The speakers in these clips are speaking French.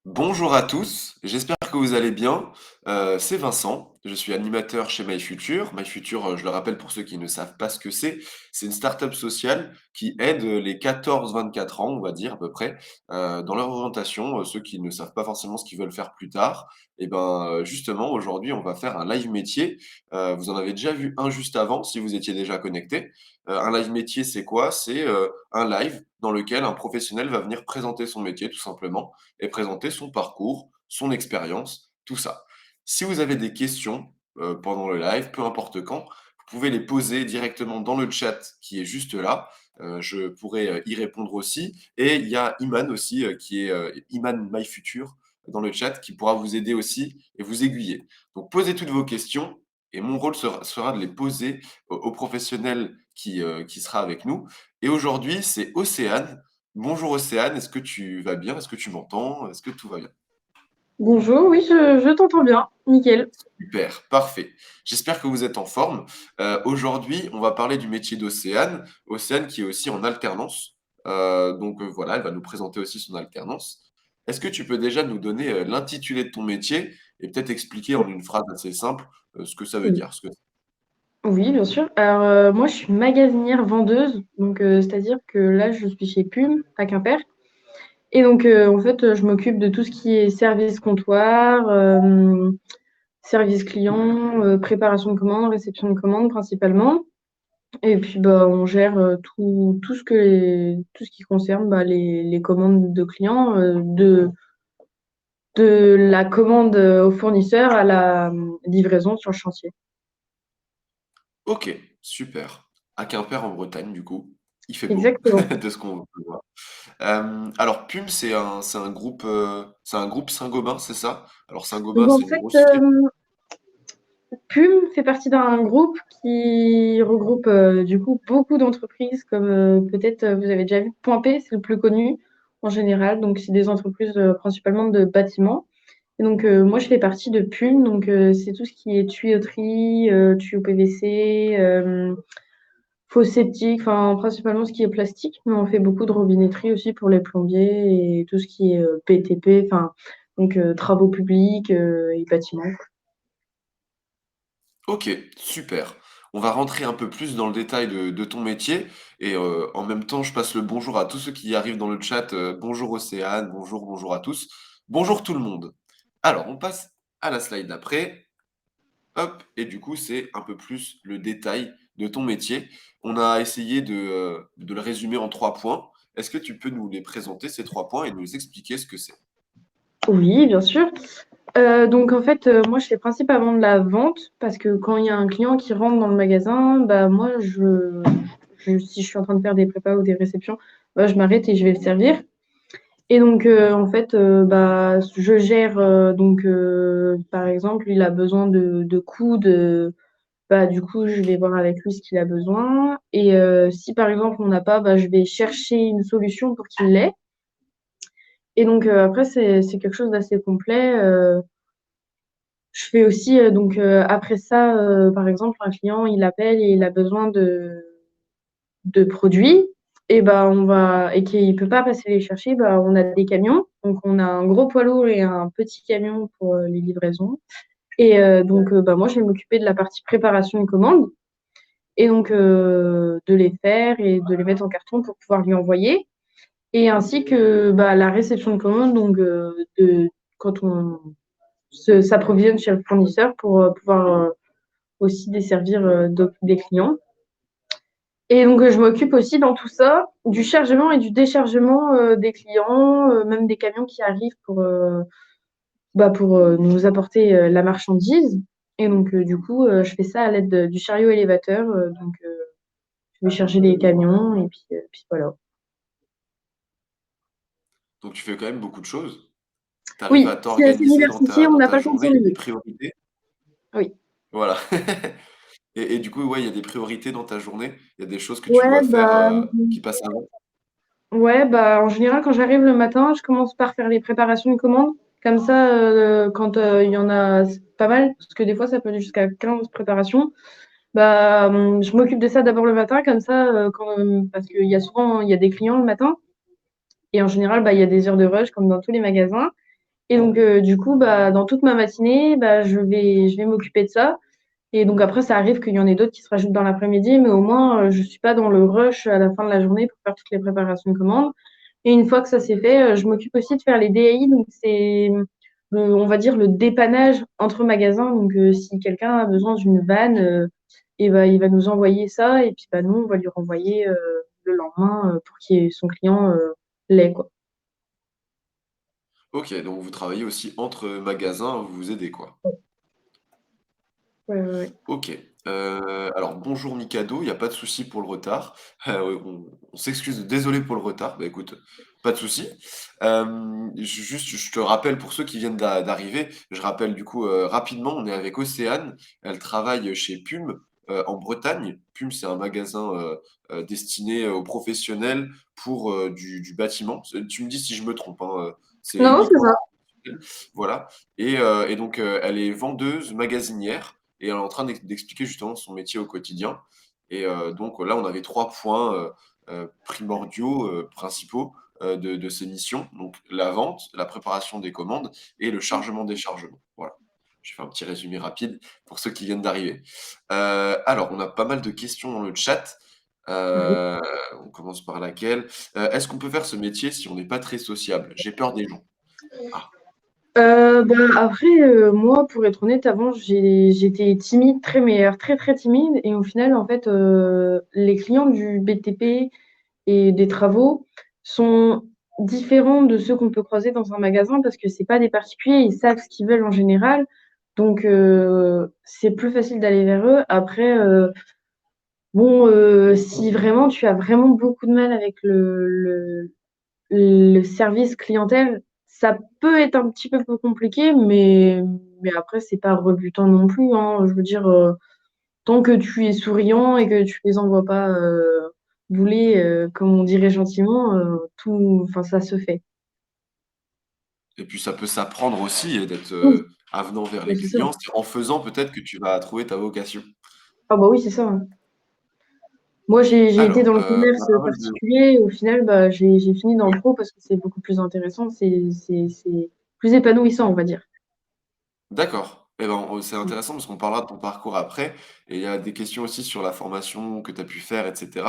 Bonjour à tous, j'espère que vous allez bien. C'est Vincent, je suis animateur chez MyFuture. MyFuture, je le rappelle pour ceux qui ne savent pas ce que c'est une start-up sociale qui aide les 14-24 ans, on va dire à peu près, dans leur orientation, ceux qui ne savent pas forcément ce qu'ils veulent faire plus tard. Et ben, justement, aujourd'hui, on va faire un live métier. Vous en avez déjà vu un juste avant, si vous étiez déjà connecté. Un live métier, c'est quoi? C'est un live dans lequel un professionnel va venir présenter son métier, tout simplement et présenter son parcours, son expérience, tout ça. Si vous avez des questions pendant le live, peu importe quand, vous pouvez les poser directement dans le chat qui est juste là. Je pourrai y répondre aussi. Et il y a Iman aussi, qui est Iman MyFuture dans le chat, qui pourra vous aider aussi et vous aiguiller. Donc posez toutes vos questions et mon rôle sera de les poser au professionnel qui sera avec nous. Et aujourd'hui, c'est Océane. Bonjour Océane, est-ce que tu vas bien? Est-ce que tu m'entends? Est-ce que tout va bien? Bonjour, oui, je t'entends bien, nickel. Super, parfait. J'espère que vous êtes en forme. Aujourd'hui, on va parler du métier d'Océane. Océane qui est aussi en alternance. Donc voilà, elle va nous présenter aussi son alternance. Est-ce que tu peux déjà nous donner l'intitulé de ton métier et peut-être expliquer en une phrase assez simple ce que ça veut Oui, dire, ce que... oui, bien sûr. Alors, moi, je suis magasinière vendeuse, donc c'est-à-dire que là, je suis chez PUM à Quimper. Et donc, en fait, je m'occupe de tout ce qui est service comptoir, service client, préparation de commandes, réception de commandes principalement. Et puis, bah, on gère tout ce qui concerne bah, les commandes de clients, de la commande au fournisseur à la livraison sur le chantier. Ok, super. À Quimper en Bretagne, du coup, il fait beau, Exactement. de ce qu'on peut voir. Alors PUM, c'est un groupe Saint-Gobain, c'est ça? Alors Saint-Gobain, Donc en c'est une fait, grosse firme. PUM fait partie d'un groupe qui regroupe du coup beaucoup d'entreprises, comme peut-être vous avez déjà vu Point P, c'est le plus connu en général. Donc c'est des entreprises principalement de bâtiments. Et donc moi je fais partie de PUM, donc c'est tout ce qui est tuyauterie, tuyaux PVC, fosse septique, enfin principalement ce qui est plastique, mais on fait beaucoup de robinetterie aussi pour les plombiers et tout ce qui est BTP, enfin donc travaux publics et bâtiments. Ok, super. On va rentrer un peu plus dans le détail de ton métier et en même temps, je passe le bonjour à tous ceux qui arrivent dans le chat. Bonjour Océane, bonjour à tous. Bonjour tout le monde. Alors, on passe à la slide d'après. Hop, et du coup, c'est un peu plus le détail de ton métier. On a essayé de le résumer en 3 points. Est-ce que tu peux nous les présenter, ces 3 points, et nous expliquer ce que c'est? Oui, bien sûr. Donc en fait, moi je fais principalement de la vente parce que quand il y a un client qui rentre dans le magasin, bah moi si je suis en train de faire des prépas ou des réceptions, bah, je m'arrête et je vais le servir. Et donc en fait, bah je gère donc par exemple, il a besoin de coudes, bah du coup je vais voir avec lui ce qu'il a besoin. Et si par exemple on n'a pas, bah je vais chercher une solution pour qu'il l'ait. Et donc après c'est quelque chose d'assez complet. Je fais aussi, donc, après ça, par exemple, un client, il appelle et il a besoin de produits, et bah, et qu'il peut pas passer les chercher, bah, on a des camions. Donc, on a un gros poids lourd et un petit camion pour les livraisons. Et donc, bah, moi, je vais m'occuper de la partie préparation de commande et donc de les faire et de les mettre en carton pour pouvoir lui envoyer. Et ainsi que bah, la réception de commande, donc quand on s'approvisionne chez le fournisseur pour pouvoir aussi desservir des clients. Et donc, je m'occupe aussi dans tout ça du chargement et du déchargement des clients, même des camions qui arrivent pour nous apporter la marchandise. Et donc, du coup, je fais ça à l'aide du chariot élévateur. Donc, je vais charger les camions et puis voilà. Donc tu fais quand même beaucoup de choses. Tu arrives Oui, à c'est t'organiser dans l'université, on dans n'a ta pas le temps de journée, il y a des s'ennuyer. priorités. Oui. Voilà. Et du coup, ouais, il y a des priorités dans ta journée. Il y a des choses que tu Ouais, dois faire bah, qui passent avant. ouais, bah, en général, quand j'arrive le matin, je commence par faire les préparations de commandes. Comme ça, quand il y en a pas mal, parce que des fois, ça peut aller jusqu'à 15 préparations, bah, je m'occupe de ça d'abord le matin. Comme ça, parce qu'il y a souvent il y a des clients le matin. Et en général, bah, il y a des heures de rush, comme dans tous les magasins. Et donc, du coup, bah, dans toute ma matinée, bah, je vais m'occuper de ça. Et donc après, ça arrive qu'il y en ait d'autres qui se rajoutent dans l'après-midi, mais au moins, je suis pas dans le rush à la fin de la journée pour faire toutes les préparations de commandes. Et une fois que ça c'est fait, je m'occupe aussi de faire les DAI, donc c'est on va dire le dépannage entre magasins. Donc si quelqu'un a besoin d'une vanne, et bah, il va nous envoyer ça, et puis bah, nous, on va lui renvoyer le lendemain pour qu'il ait son client l'ait, quoi. Ok, donc vous travaillez aussi entre magasins, vous vous aidez quoi. Ouais, ouais, ouais. Ok. Alors bonjour Mikado, il n'y a pas de souci pour le retard. On s'excuse, désolé pour le retard. Bah écoute, pas de souci. Juste, je te rappelle pour ceux qui viennent d'arriver, je rappelle du coup rapidement, on est avec Océane. Elle travaille chez PUM en Bretagne. PUM, c'est un magasin destiné aux professionnels pour du bâtiment. Tu me dis si je me trompe, hein, c'est Non, c'est uniquement ça. voilà. Et donc, elle est vendeuse magasinière et elle est en train d'expliquer justement son métier au quotidien. Donc là, on avait trois points primordiaux, principaux de ces missions. Donc, la vente, la préparation des commandes et le chargement-déchargement. Voilà. Je fais un petit résumé rapide pour ceux qui viennent d'arriver. Alors, on a pas mal de questions dans le chat. Oui. Euh, on commence par laquelle? Est-ce qu'on peut faire ce métier si on n'est pas très sociable? J'ai peur des gens. Ah. Bah, après, moi, pour être honnête, avant, j'étais timide, très très timide. Et au final, en fait, les clients du BTP et des travaux sont différents de ceux qu'on peut croiser dans un magasin parce que c'est pas des particuliers, ils savent ce qu'ils veulent en général. Donc, c'est plus facile d'aller vers eux. Après, bon, si vraiment tu as vraiment beaucoup de mal avec le service clientèle, ça peut être un petit peu plus compliqué, mais après, c'est pas rebutant non plus, hein. Je veux dire, tant que tu es souriant et que tu les envoies pas bouler, comme on dirait gentiment, tout, enfin, ça se fait. Et puis ça peut s'apprendre aussi et d'être Oui, avenant vers bah, les c'est ça. clients. C'est en faisant peut-être que tu vas trouver ta vocation. Ah bah oui, c'est ça, hein. Moi, j'ai été Alors, dans le on a commerce pas mal de... particulier. Au final, bah, j'ai fini dans le pro parce que c'est beaucoup plus intéressant. C'est plus épanouissant, on va dire. D'accord. Eh ben, c'est intéressant parce qu'on parlera de ton parcours après. Et il y a des questions aussi sur la formation que tu as pu faire, etc.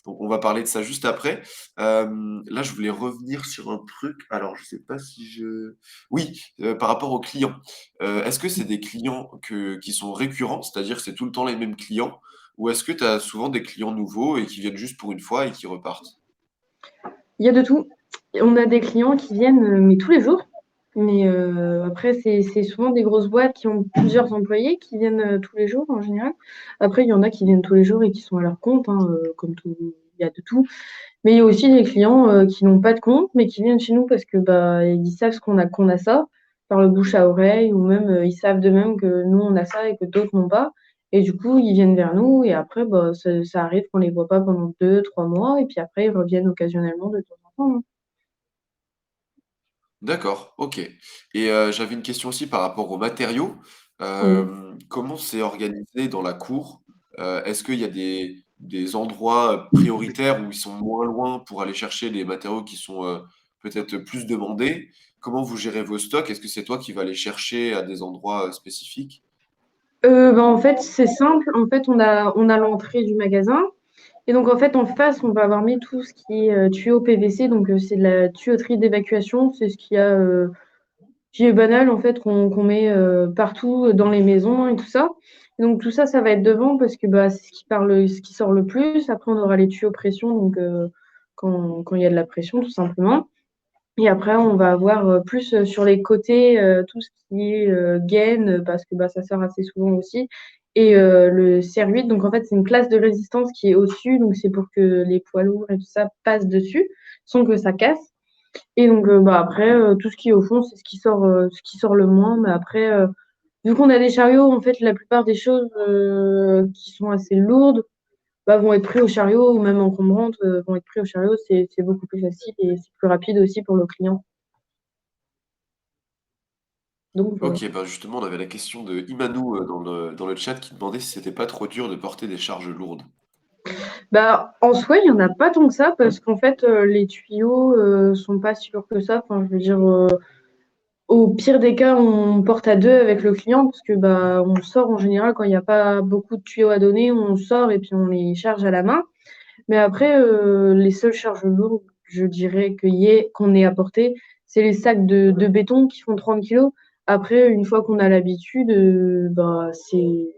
Donc, on va parler de ça juste après. Là, je voulais revenir sur un truc. Alors, je sais pas si je... Oui, par rapport aux clients. Est-ce que c'est des clients qui sont récurrents, c'est-à-dire c'est tout le temps les mêmes clients, ou est-ce que tu as souvent des clients nouveaux et qui viennent juste pour une fois et qui repartent? Il y a de tout. On a des clients qui viennent, mais tous les jours. Mais après, c'est souvent des grosses boîtes qui ont plusieurs employés qui viennent tous les jours en général. Après, il y en a qui viennent tous les jours et qui sont à leur compte, hein, comme tout, il y a de tout. Mais il y a aussi des clients qui n'ont pas de compte, mais qui viennent chez nous parce que bah ils savent qu'on a ça par le bouche à oreille, ou même ils savent de même que nous on a ça et que d'autres n'ont pas. Et du coup, ils viennent vers nous et après, bah, ça arrive qu'on les voit pas pendant 2, 3 mois et puis après ils reviennent occasionnellement de temps en temps, hein. D'accord, ok. Et j'avais une question aussi par rapport aux matériaux. Oui. Comment c'est organisé dans la cour? Est-ce qu'il y a des endroits prioritaires où ils sont moins loin pour aller chercher les matériaux qui sont peut-être plus demandés? Comment vous gérez vos stocks? Est-ce que c'est toi qui vas les chercher à des endroits spécifiques? Bah, en fait, c'est simple. En fait, on a l'entrée du magasin. Et donc, en fait, en face, on va avoir mis tout ce qui est tuyau PVC. Donc, c'est de la tuyauterie d'évacuation. C'est ce qu'il y a qui est banal, en fait, qu'on met partout dans les maisons et tout ça. Et donc, tout ça, ça va être devant parce que bah, c'est ce qui sort le plus. Après, on aura les tuyaux pression, donc quand il y a de la pression, tout simplement. Et après, on va avoir plus sur les côtés tout ce qui est gaine, parce que bah, ça sort assez souvent aussi. Et le CR8, donc en fait, c'est une classe de résistance qui est au-dessus, donc c'est pour que les poids lourds et tout ça passent dessus sans que ça casse. Et donc bah, après, tout ce qui est au fond, c'est ce qui sort le moins. Mais après, vu qu'on a des chariots, en fait, la plupart des choses qui sont assez lourdes bah, vont être pris au chariot ou même encombrantes vont être pris au chariot. C'est beaucoup plus facile et c'est plus rapide aussi pour le client. Donc voilà. Ok, bah justement, on avait la question de Imanou dans le chat qui demandait si c'était pas trop dur de porter des charges lourdes. Bah, en soi, il n'y en a pas tant que ça parce qu'en fait, les tuyaux sont pas si lourds que ça. Enfin, je veux dire, Au pire des cas, on porte à deux avec le client parce que bah on sort en général quand il n'y a pas beaucoup de tuyaux à donner, on sort et puis on les charge à la main. Mais après, les seules charges lourdes, je dirais qu'on ait apporté, c'est les sacs de béton qui font 30 kilos. Après, une fois qu'on a l'habitude, bah c'est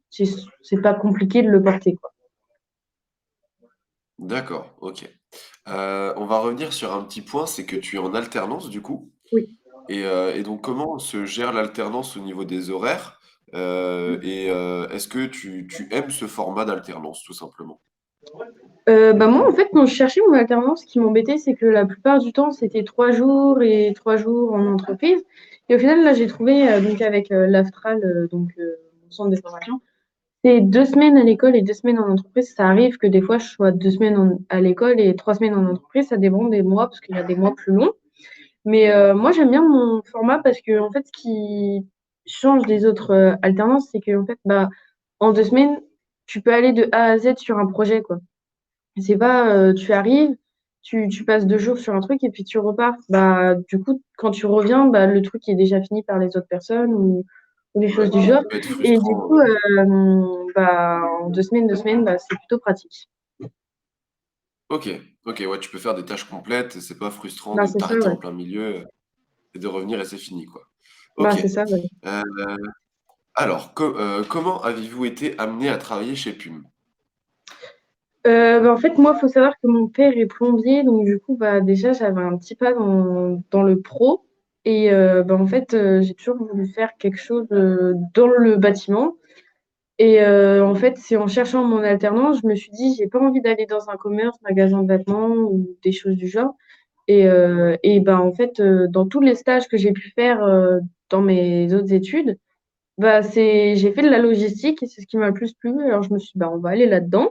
c'est pas compliqué de le porter, quoi. D'accord, OK. On va revenir sur un petit point, c'est que tu es en alternance du coup Oui. et donc comment se gère l'alternance au niveau des horaires? Est-ce que tu aimes ce format d'alternance tout simplement? Bah moi, en fait, quand je cherchais mon alternance, ce qui m'embêtait, c'est que la plupart du temps, c'était 3 jours et 3 jours en entreprise. Et au final, là, j'ai trouvé, donc avec l'Astral, mon centre de formation, c'est 2 semaines à l'école et 2 semaines en entreprise. Ça arrive que des fois, je sois 2 semaines à l'école et 3 semaines en entreprise. Ça dépend des mois, parce qu'il y a des mois plus longs. Mais moi, j'aime bien mon format parce que, en fait, ce qui change des autres alternances, c'est que, en fait, bah, en 2 semaines, tu peux aller de A à Z sur un projet, quoi. C'est pas, tu arrives, tu passes 2 jours sur un truc et puis tu repars. Bah, du coup, quand tu reviens, bah, le truc est déjà fini par les autres personnes ou des Ouais, choses du ça genre. peut être Et du frustrant, coup, bah, en 2 semaines, bah, c'est plutôt pratique. OK, OK, ouais, tu peux faire des tâches complètes et c'est pas frustrant Bah, de c'est ça, t'arrêter ouais. en plein milieu, et de revenir et c'est fini, quoi. Bah, OK, c'est ça, ouais. heu, alors comment avez-vous été amené à travailler chez PUM? Bah, en fait, moi, il faut savoir que mon père est plombier, donc du coup, bah, déjà, j'avais un petit pas dans le pro. Et bah, en fait, j'ai toujours voulu faire quelque chose dans le bâtiment. Et en fait, c'est en cherchant mon alternance, je me suis dit, j'ai pas envie d'aller dans un commerce, magasin de vêtements ou des choses du genre. Et ben, en fait, dans tous les stages que j'ai pu faire dans mes autres études, bah, j'ai fait de la logistique et c'est ce qui m'a le plus plu. Alors, je me suis dit, bah, on va aller là-dedans.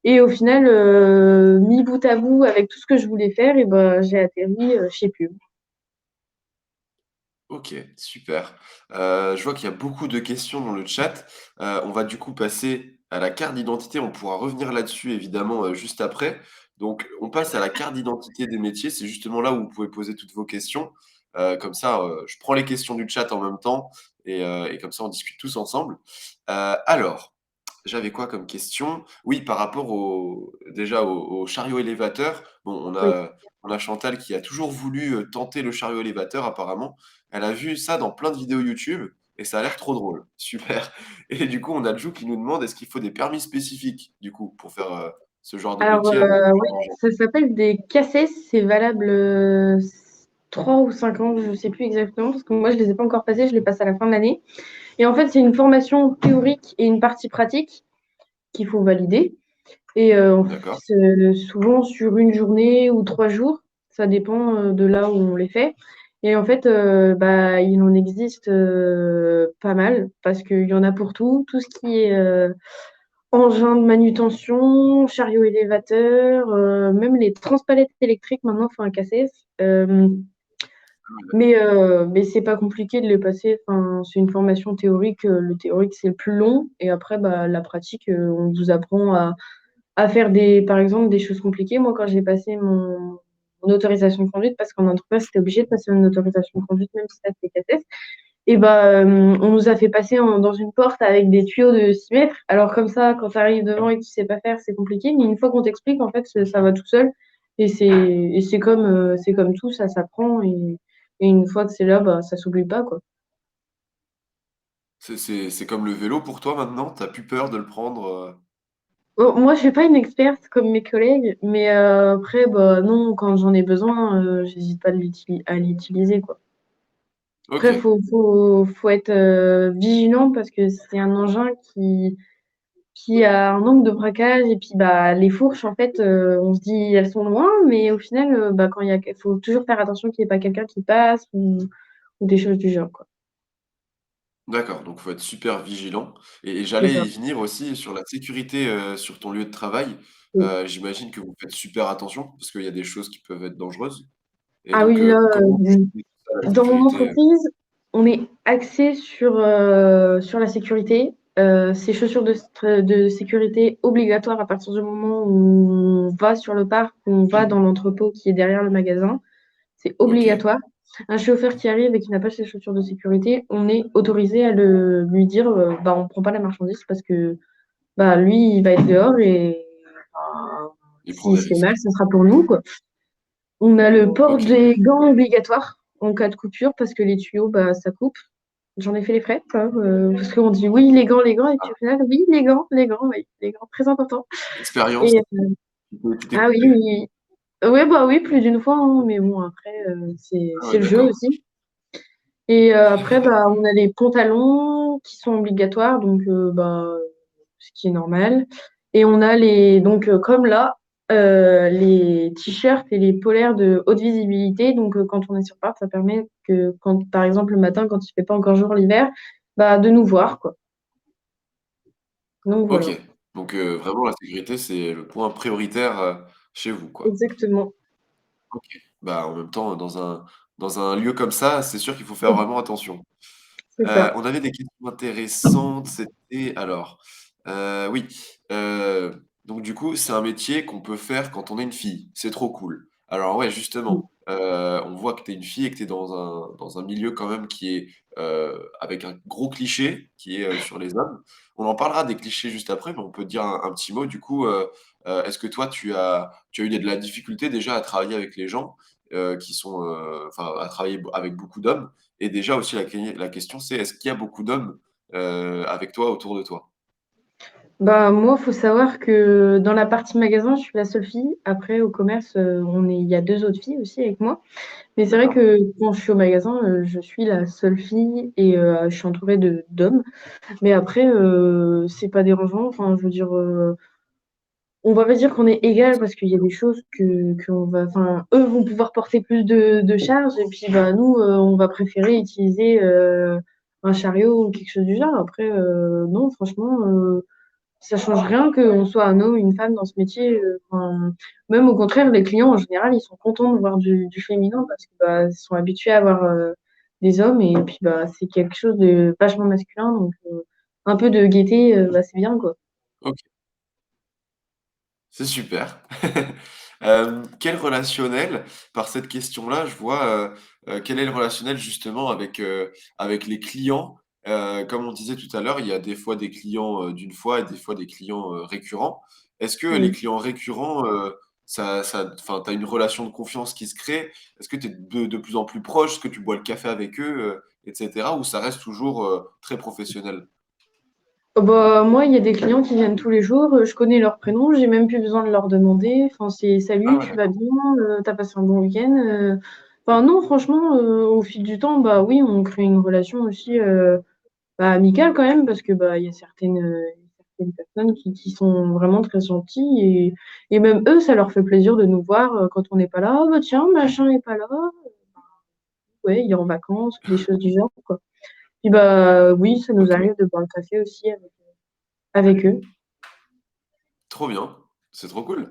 Et au final, mis bout à bout avec tout ce que je voulais faire, et ben, j'ai atterri chez Pub. OK, super. Je vois qu'il y a beaucoup de questions dans le chat. On va du coup passer à la carte d'identité. On pourra revenir là-dessus évidemment, juste après. Donc on passe à la carte d'identité des métiers. C'est justement là où vous pouvez poser toutes vos questions. Comme ça, je prends les questions du chat en même temps et comme ça on discute tous ensemble. Alors, j'avais quoi comme question? Oui, par rapport au chariot élévateur. Bon, Oui. on a Chantal qui a toujours voulu, tenter le chariot élévateur apparemment. Elle a vu ça dans plein de vidéos YouTube et ça a l'air trop drôle. Super. Et du coup, on a Jou qui nous demande: «Est-ce qu'il faut des permis spécifiques, du coup, pour faire, ce genre de Alors, métier avec oui, plein d'engins?» ça s'appelle des CACES, c'est valable 3 ou 5 ans, je ne sais plus exactement, parce que moi, je ne les ai pas encore passés, je les passe à la fin de l'année. Et en fait, c'est une formation théorique et une partie pratique qu'il faut valider. Et D'accord. souvent sur une journée ou 3 jours, ça dépend de là où on les fait. Et en fait, bah, il en existe pas mal parce qu'il y en a pour tout ce qui est engin de manutention, chariot élévateur, même les transpalettes électriques maintenant font un CACES. Mais c'est pas compliqué de les passer. Enfin, c'est une formation théorique. Le théorique, c'est le plus long. Et après, bah, la pratique, on vous apprend à faire par exemple, des choses compliquées. Moi, quand j'ai passé mon autorisation de conduite, parce qu'en entreprise, c'était obligé de passer une autorisation de conduite, même si ça fait TCAS, et bah, on nous a fait passer dans une porte avec des tuyaux de 6 mètres. Alors, comme ça, quand tu arrives devant et que tu sais pas faire, c'est compliqué. Mais une fois qu'on t'explique, en fait, ça va tout seul. C'est comme tout, ça s'apprend. Et une fois que c'est là, bah, ça s'oublie pas, quoi. C'est comme le vélo pour toi maintenant? Tu as plus peur de le prendre, Bon, moi, je suis pas une experte comme mes collègues, mais après, bah, non, quand j'en ai besoin, j'hésite pas à l'utiliser, quoi. Après, OK. faut être vigilant parce que c'est un engin qui a un angle de braquage et puis bah, les fourches, en fait, on se dit elles sont loin, mais au final, bah, faut toujours faire attention qu'il n'y ait pas quelqu'un qui passe ou des choses du genre, quoi. D'accord, donc faut être super vigilant et C'est j'allais ça. y venir aussi sur la sécurité, sur ton lieu de travail. Oui. J'imagine que vous faites super attention parce qu'il y a des choses qui peuvent être dangereuses et Ah donc oui, là, comment tu fais ça, la dans mon sécurité? entreprise, on est axé sur la sécurité. C'est chaussures de sécurité obligatoires à partir du moment où on va sur le parc, où on va dans l'entrepôt qui est derrière le magasin. C'est OK, obligatoire. un chauffeur qui arrive et qui n'a pas ses chaussures de sécurité, on est autorisé à lui dire, bah, on prend pas la marchandise parce que bah, lui, il va être dehors et bah, Il prend s'il des se fait mal, risques. ça sera pour nous, quoi. On a le port Ok. des gants obligatoire en cas de coupure parce que les tuyaux, bah, ça coupe. J'en ai fait les frais, quoi, parce qu'on dit oui, les gants, et puis Ah, au final, oui, oui, les gants, très important. expérience, Et tu t'es ah oui, coupé. oui. Ouais, bah oui, plus d'une fois, hein, mais bon, après, Ah c'est ouais, le jeu d'accord. aussi. Et après, bah, on a les pantalons qui sont obligatoires, donc bah, ce qui est normal. Et on a donc comme là, les t-shirts et les polaires de haute visibilité. Donc quand on est sur Paris, ça permet que quand, par exemple, le matin, quand il fait pas encore jour l'hiver, bah, de nous voir, quoi. Donc Ok. voilà, Donc vraiment, la sécurité, c'est le point prioritaire chez vous, quoi. exactement. Ok. Bah, en même temps, dans un lieu comme ça, c'est sûr qu'il faut faire vraiment attention. C'est ça. On avait des questions intéressantes, c'était alors, oui, donc du coup, c'est un métier qu'on peut faire quand on est une fille. C'est trop cool. Alors ouais, justement, on voit que tu es une fille et que tu es dans un milieu quand même qui est, avec un gros cliché qui est, sur les hommes. On en parlera des clichés juste après, mais on peut dire un petit mot du coup, est-ce que toi tu as eu de la difficulté déjà à travailler avec les gens, qui sont, enfin à travailler avec beaucoup d'hommes? Et déjà aussi la question c'est est-ce qu'il y a beaucoup d'hommes avec toi, autour de toi? Bah, moi, faut savoir que dans la partie magasin, je suis la seule fille. Après, au commerce, il y a deux autres filles aussi avec moi. Mais c'est vrai D'accord. que quand je suis au magasin, je suis la seule fille et je suis entourée d'hommes. Mais après, c'est pas dérangeant. Enfin, je veux dire, on va pas dire qu'on est égal parce qu'il y a des choses enfin, eux vont pouvoir porter plus de charges et puis bah nous, on va préférer utiliser un chariot ou quelque chose du genre. Après, non, franchement. Ça change rien qu'on soit un homme ou une femme dans ce métier. Enfin, même au contraire, les clients en général, ils sont contents de voir du féminin parce que bah, ils sont habitués à avoir des hommes et puis bah c'est quelque chose de vachement masculin, donc un peu de gaieté, bah, c'est bien quoi. OK, c'est super. Quel relationnel, par cette question-là, je vois, quel est le relationnel justement avec les clients? Comme on disait tout à l'heure, il y a des fois des clients, d'une fois et des fois des clients, récurrents. Est-ce que les Mm. clients récurrents, enfin, tu as une relation de confiance qui se crée? Est-ce que tu es de plus en plus proche? Est-ce que tu bois le café avec eux, et cetera? Ou ça reste toujours, très professionnel? Bah, moi, il y a des clients qui viennent tous les jours, je connais leur prénom, j'ai même plus besoin de leur demander. Enfin, c'est Ah salut, ouais, tu vas d'accord. bien, t'as passé un bon week-end. Enfin, non, franchement, au fil du temps, bah oui, on crée une relation aussi. Bah, amicale quand même, parce que bah il y a certaines personnes qui sont vraiment très gentilles et même eux, ça leur fait plaisir de nous voir quand on n'est pas là. Ah bah tiens, machin est pas là. Ouais, il est en vacances, des choses du genre, quoi. Puis bah oui, ça nous OK. arrive de boire le café aussi avec eux. Trop bien, c'est trop cool.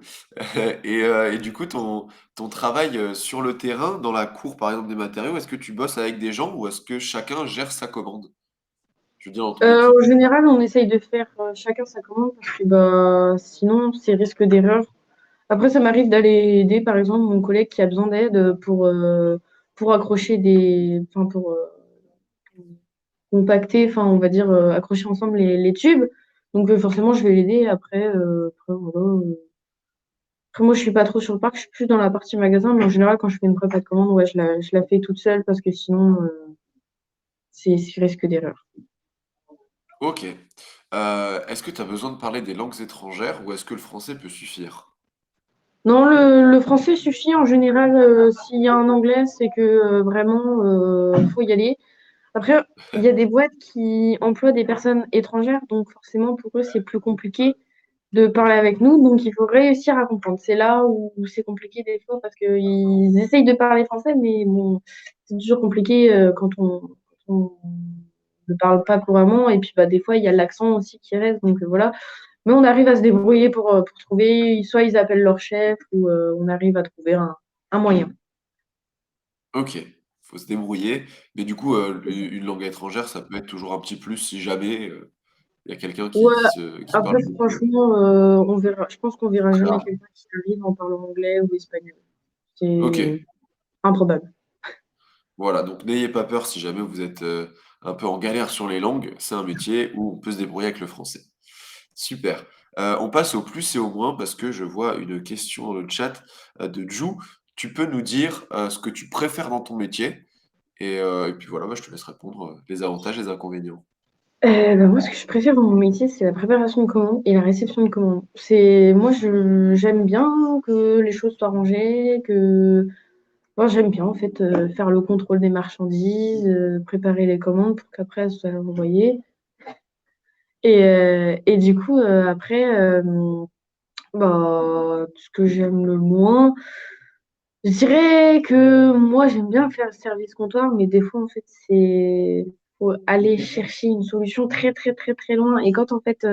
Et du coup, ton travail, sur le terrain, dans la cour, par exemple, des matériaux, est-ce que tu bosses avec des gens ou est-ce que chacun gère sa commande? Je veux dire dans ton En équipe. général, on essaye de faire chacun sa commande parce que bah sinon c'est risque d'erreur. Après, ça m'arrive d'aller aider, par exemple, mon collègue qui a besoin d'aide pour accrocher enfin, pour compacter, enfin, on va dire, accrocher ensemble les tubes. Donc, forcément, je vais l'aider. Après, voilà. Après, moi, je suis pas trop sur le parc, je suis plus dans la partie magasin, mais en général, quand je fais une prépa de commande, ouais, je la fais toute seule parce que sinon, c'est risque d'erreur. OK. Est-ce que tu as besoin de parler des langues étrangères ou est-ce que le français peut suffire? Non, le français suffit en général. S'il y a un anglais, c'est que vraiment, faut y aller. Après, il y a des boîtes qui emploient des personnes étrangères, donc forcément, pour eux, c'est plus compliqué de parler avec nous, donc il faut réussir à comprendre. C'est là où c'est compliqué des fois parce qu'ils essayent de parler français, mais bon, c'est toujours compliqué quand on ne parle pas couramment. Et puis bah, des fois, il y a l'accent aussi qui reste, donc voilà. Mais on arrive à se débrouiller pour trouver, soit ils appellent leur chef ou on arrive à trouver un moyen. OK, faut se débrouiller, mais du coup, une langue étrangère, ça peut être toujours un petit plus si jamais, il y a quelqu'un Ouais, qui après, parle beaucoup, franchement, on verra. Je pense qu'on verra on jamais verra. quelqu'un qui arrive en parlant anglais ou espagnol. C'est OK. improbable. Voilà, donc n'ayez pas peur si jamais vous êtes, un peu en galère sur les langues, c'est un métier où on peut se débrouiller avec le français. Super. On passe au plus et au moins parce que je vois une question dans le chat, de Jou. Tu peux nous dire, ce que tu préfères dans ton métier? Et puis voilà, bah, je te laisse répondre, les avantages et les inconvénients. Bah, moi, ce que je préfère dans mon métier, c'est la préparation de commandes et la réception de commandes. Moi, j'aime bien que les choses soient rangées, moi, j'aime bien, en fait, faire le contrôle des marchandises, préparer les commandes pour qu'après, elles soient envoyées. Et du coup, après, bah, ce que j'aime le moins, je dirais que moi, j'aime bien faire le service comptoir, mais des fois, en fait, faut aller chercher une solution très, très, très, très loin. Et quand, en fait,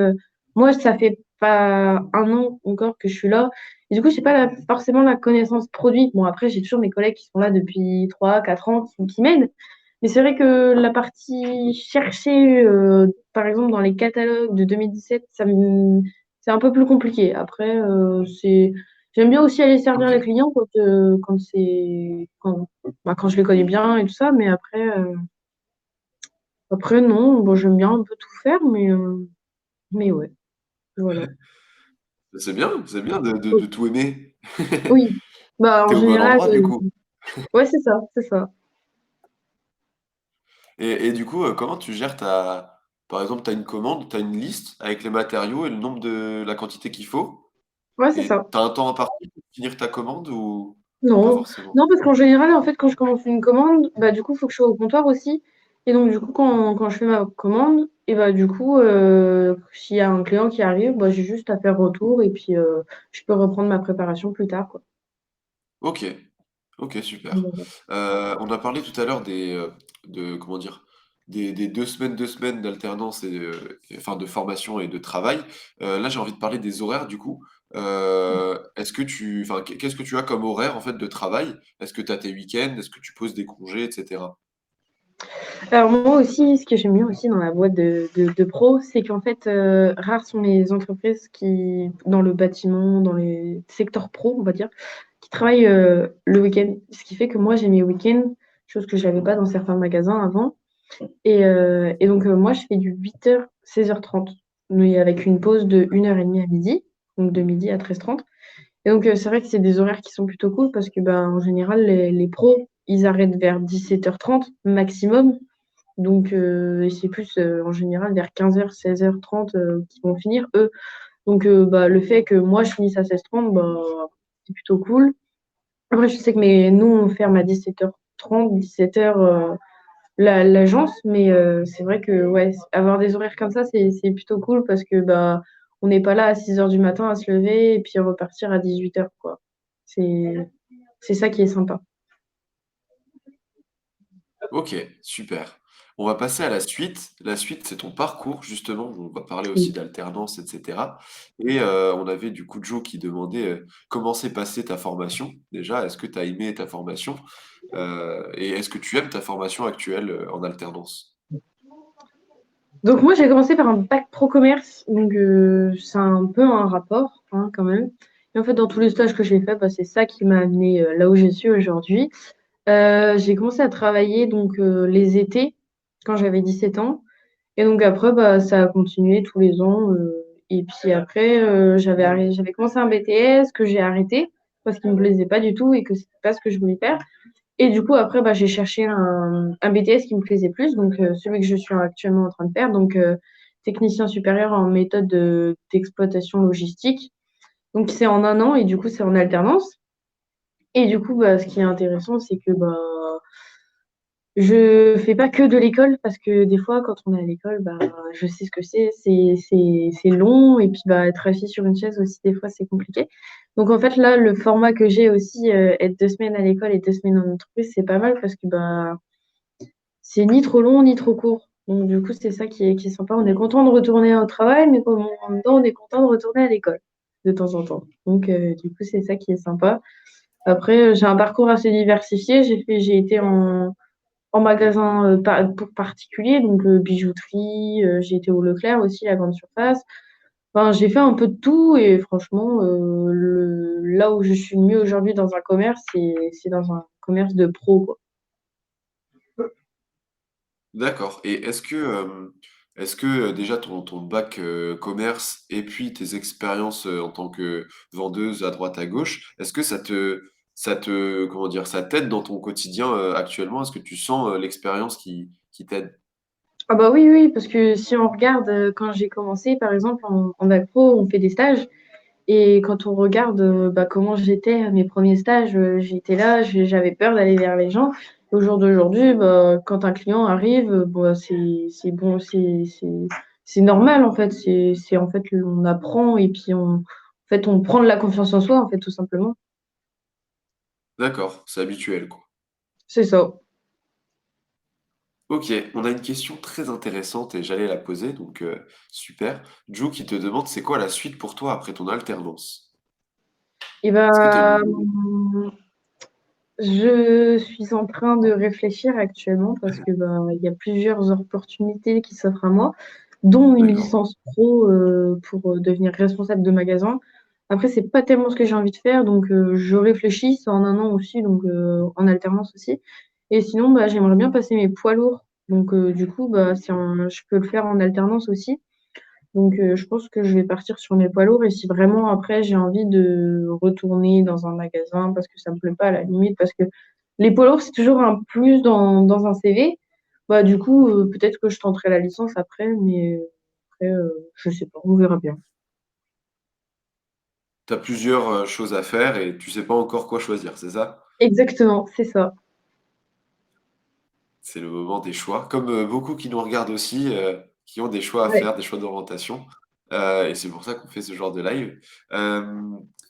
moi, ça fait pas un an encore que je suis là. Et du coup, j'ai pas forcément la connaissance produit. Bon, après, j'ai toujours mes collègues qui sont là depuis 3, 4 ans qui m'aident. Mais c'est vrai que la partie chercher, par exemple, dans les catalogues de 2017, c'est un peu plus compliqué. Après, j'aime bien aussi aller servir les OK. clients quand je les connais bien et tout ça, mais après non, bon, j'aime bien un peu tout faire, mais ouais, voilà. C'est bien de tout aimer. Oui, bah en Tu au bon général, endroit du coup. ouais, c'est ça, c'est ça. Et du coup, comment tu gères ta par exemple, tu as une commande, tu as une liste avec les matériaux et le nombre de la quantité qu'il faut Ouais, c'est et ça. tu as un temps imparti pour finir ta commande ou pas Non, forcément? non, parce qu'en général, en fait, quand je commence une commande, bah du coup, il faut que je sois au comptoir aussi. Et donc, du coup, quand je fais ma commande, et bah du coup, s'il y a un client qui arrive, bah j'ai juste à faire retour et puis je peux reprendre ma préparation plus tard, quoi. OK. OK, super. Voilà. On a parlé tout à l'heure de comment dire? Des 2 semaines d'alternance et enfin de formation et de travail. Là, j'ai envie de parler des horaires du coup. Est-ce que tu enfin, qu'est-ce que tu as comme horaire en fait de travail? Est-ce que tu as tes week-ends? Est-ce que tu poses des congés et cetera? Alors moi aussi, ce que j'aime bien aussi dans la boîte de pro, c'est qu'en fait, rares sont les entreprises qui, dans le bâtiment, dans les secteurs pro, on va dire, qui travaillent le week-end. Ce qui fait que moi, j'ai mes week-ends, chose que j'avais pas dans certains magasins avant. Et donc, moi, je fais du 8h, 16h30, mais avec une pause de 1h30 à midi, donc de midi à 13h30. Et donc, c'est vrai que c'est des horaires qui sont plutôt cool parce que, ben, en général, les pros, ils arrêtent vers 17h30 maximum. Donc, et c'est plus en général vers 15h, 16h30 qu'ils vont finir, eux. Donc, bah, le fait que moi, je finisse à 16h30, bah, c'est plutôt cool. Après, je sais que nous, on ferme à 17h30, 17h l'agence, mais c'est vrai que ouais, avoir des horaires comme ça, c'est plutôt cool parce que bah, on n'est pas là à 6h du matin à se lever et puis repartir à 18h, quoi. C'est, c'est ça qui est sympa. OK, super. On va passer à la suite. La suite, c'est ton parcours, justement. On va parler aussi Oui. d'alternance, et cetera. On avait du coup Joe qui demandait comment s'est passée ta formation. Déjà, est-ce que tu as aimé ta formation? Et est-ce que tu aimes ta formation actuelle en alternance? Donc moi, j'ai commencé par un bac pro commerce, donc c'est un peu un rapport hein, quand même. Et en fait, dans tous les stages que j'ai fait, bah, c'est ça qui m'a amené là où je suis aujourd'hui. J'ai commencé à travailler donc les étés quand j'avais 17 ans. Et donc après, bah, ça a continué tous les ans. Et puis après, j'avais commencé un BTS que j'ai arrêté parce qu'il me plaisait pas du tout et que c'était pas ce que je voulais faire. Et du coup, après, bah, j'ai cherché un BTS qui me plaisait plus, donc celui que je suis actuellement en train de faire, donc technicien supérieur en méthode d'exploitation logistique. Donc c'est en un an et du coup, c'est en alternance. Et du coup, bah, ce qui est intéressant, c'est que bah, je fais pas que de l'école parce que des fois, quand on est à l'école, bah, je sais ce que c'est long et puis bah, être assis sur une chaise aussi, des fois, c'est compliqué. Donc en fait, là, le format que j'ai aussi, être 2 semaines à l'école et 2 semaines en entreprise, c'est pas mal parce que bah, c'est ni trop long ni trop court. Donc du coup, c'est ça qui est sympa. On est content de retourner au travail, mais en même temps, on est content de retourner à l'école de temps en temps. Donc du coup, c'est ça qui est sympa. Après, j'ai un parcours assez diversifié. J'ai été en magasin pour particulier, donc bijouterie, j'ai été au Leclerc aussi, la grande surface. Enfin, j'ai fait un peu de tout et franchement, là où je suis le mieux aujourd'hui dans un commerce, c'est dans un commerce de pro, quoi. D'accord. Et est-ce que, déjà ton bac, commerce et puis tes expériences, en tant que vendeuse à droite à gauche, est-ce que ça te comment dire? Ça t'aide dans ton quotidien, actuellement? Est-ce que tu sens, l'expérience qui t'aide? Ah bah oui, oui, parce que si on regarde, quand j'ai commencé, par exemple, en bac pro, on fait des stages. Et quand on regarde bah, comment j'étais à mes premiers stages, j'étais là, j'avais peur d'aller vers les gens. Au jour d'aujourd'hui, bah, quand un client arrive, bah, c'est bon, c'est normal en fait. C'est en fait on apprend et puis en fait on prend de la confiance en soi en fait tout simplement. D'accord, c'est habituel, quoi. C'est ça. OK, on a une question très intéressante et j'allais la poser, donc super. Joe qui te demande: «C'est quoi la suite pour toi après ton alternance?» Et Est-ce que tu as une ben idée? je suis en train de réfléchir actuellement parce que bah, il y a plusieurs opportunités qui s'offrent à moi, dont une D'accord. licence pro pour devenir responsable de magasin. Après, c'est pas tellement ce que j'ai envie de faire, donc je réfléchis, c'est en un an aussi, donc en alternance aussi. Et sinon, bah, j'aimerais bien passer mes poids lourds. Donc du coup, bah, je peux le faire en alternance aussi. Donc, je pense que je vais partir sur mes poids lourds et si vraiment après j'ai envie de retourner dans un magasin parce que ça me plaît pas à la limite, parce que les poids lourds, c'est toujours un plus dans un CV, bah, du coup, peut-être que je tenterai la licence après, mais après, je sais pas, on verra bien. Tu as plusieurs, choses à faire et tu sais pas encore quoi choisir, c'est ça? Exactement, c'est ça. C'est le moment des choix, comme, beaucoup qui nous regardent aussi, qui ont des choix à Ouais, faire, des choix d'orientation, et c'est pour ça qu'on fait ce genre de live.